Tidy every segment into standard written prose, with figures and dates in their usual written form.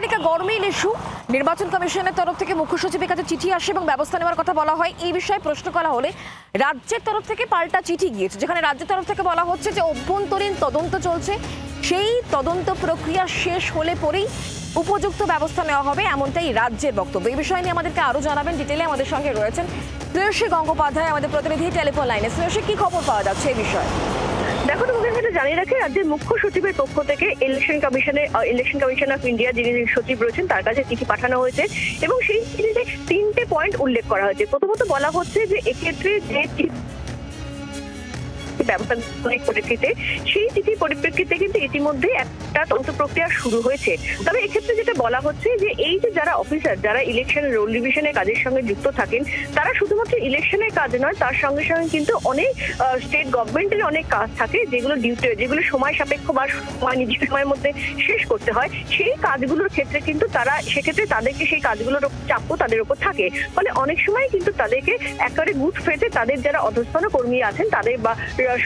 তালিকা গরমিল ইস্যু। নির্বাচন কমিশনের তরফ থেকে মুখ্য সচিবের কাছে চিঠি আসে এবং ব্যবস্থা নেওয়ার কথা বলা হয়। এই বিষয়ে প্রশ্ন করা হলে রাজ্যের তরফ থেকে পাল্টা চিঠি গিয়েছে, যেখানে রাজ্যের তরফ থেকে বলা হচ্ছে যে অভ্যন্তরীণ তদন্ত চলছে, সেই তদন্ত প্রক্রিয়া শেষ হলে পরেই উপযুক্ত ব্যবস্থা নেওয়া হবে, এমনটাই রাজ্যের বক্তব্য। এই বিষয় নিয়ে আমাদেরকে আরো জানাবেন ডিটেলে আমাদের সঙ্গে রয়েছেন শ্রেয়সী গঙ্গোপাধ্যায়, আমাদের প্রতিনিধি টেলিফোন লাইনে। শ্রেয়সী, কি খবর পাওয়া যাচ্ছে এই বিষয়ে? দেখো, তোমাদের সাথে জানিয়ে রাখি, রাজ্যের মুখ্য সচিবের পক্ষ থেকে ইলেকশন কমিশন অফ ইন্ডিয়া যিনি সচিব রয়েছেন তার কাছে চিঠি পাঠানো হয়েছে এবং সেই চিঠিতে 3টে পয়েন্ট উল্লেখ করা হয়েছে। প্রথমত বলা হচ্ছে যে এক্ষেত্রে যে ব্যবস্থা পরিপ্রেক্ষিতে সেই চিঠির পরিপ্রেক্ষিতে কিন্তু ইতিমধ্যে একটা তদন্ত প্রক্রিয়া শুরু হয়েছে। তবে এক্ষেত্রে যেটা বলা হচ্ছে যে এই যে যারা অফিসার, যারা ইলেকশনের রোল ডিভিশনের কাজের সঙ্গে যুক্ত থাকেন, তারা শুধুমাত্র ইলেকশনের কাজ নয়, তার সঙ্গে সঙ্গে কিন্তু অনেক স্টেট গভর্নমেন্টের অনেক কাজ থাকে যেগুলো সময় সাপেক্ষ বা নির্দিষ্ট সময়ের মধ্যে শেষ করতে হয়। সেই কাজগুলোর ক্ষেত্রে কিন্তু তারা সেক্ষেত্রে তাদেরকে সেই কাজগুলোর চাপও তাদের উপর থাকে। ফলে অনেক সময় কিন্তু তাদেরকে একেবারে বুথ ফেটে তাদের যারা অধস্তন কর্মী আছেন তাদের বা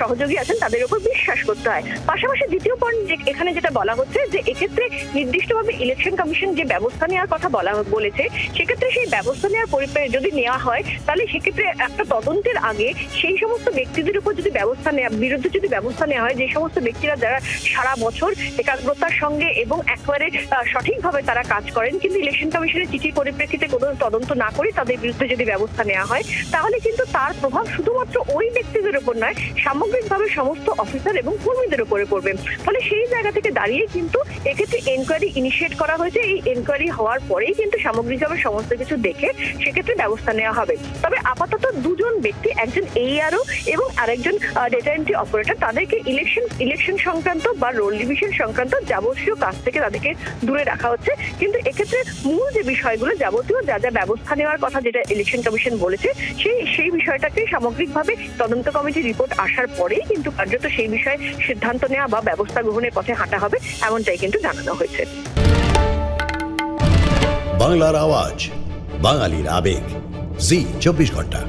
সহযোগী আছেন তাদের উপর বিশ্বাস করতে হয়। পাশাপাশি দ্বিতীয় পয়েন্ট এখানে যেটা বলা হচ্ছে যে এক্ষেত্রে নির্দিষ্টভাবে ইলেকশন কমিশন যে ব্যবস্থা নেওয়ার কথা বলেছে, সেক্ষেত্রে সেই ব্যবস্থা নেওয়ার পরিপ্রেক্ষিতে যদি নেওয়া হয় তাহলে সেক্ষেত্রে একটা তদন্তের আগে সেই সমস্ত ব্যক্তিদের উপর যদি বিরুদ্ধে যদি ব্যবস্থা নেওয়া হয়, যে সমস্ত ব্যক্তিরা যারা সারা বছর একাগ্রতার সঙ্গে এবং একেবারে সঠিকভাবে তারা কাজ করেন, কিন্তু ইলেকশন কমিশনের চিঠির পরিপ্রেক্ষিতে কোনো তদন্ত না করে তাদের বিরুদ্ধে যদি ব্যবস্থা নেওয়া হয়, তাহলে কিন্তু তার প্রভাব শুধুমাত্র ওই ব্যক্তিদের উপর নয়, সামগ্রিকভাবে সমস্ত অফিসার এবং কর্মীদের উপরে পড়বে। ফলে সেই জায়গা থেকে দাঁড়িয়ে কিন্তু এক্ষেত্রে এনকোয়ারি ইনিশিয়েট করা হয়েছে। এই এনকোয়ারি হওয়ার পরেই কিন্তু সামগ্রিকভাবে সমস্ত কিছু দেখে সেক্ষেত্রে ব্যবস্থা নেওয়া হবে। তবে আপাতত দুজন ব্যক্তি, একজন ARO এবং আরেকজন ডেটা এন্ট্রি অপারেটর, তাদেরকে ইলেকশন সংক্রান্ত বা রোল ডিভিশন সংক্রান্ত যাবতীয় কাজ থেকে তাদেরকে দূরে রাখা হচ্ছে। কিন্তু এক্ষেত্রে মূল যে বিষয়গুলো, যাবতীয় যা যা ব্যবস্থা নেওয়ার কথা যেটা ইলেকশন কমিশন বলেছে, সেই বিষয়টাকে সামগ্রিকভাবে তদন্ত কমিটির রিপোর্ট আসার পরেই কিন্তু কার্যত সেই বিষয়ে সিদ্ধান্ত নেওয়া বা ব্যবস্থা গ্রহণের পথে হাঁটা হবে, এমনটাই কিন্তু জানানো হয়েছে। বাংলার আওয়াজ, বাঙালির আবেগ, জি 24 ঘন্টা।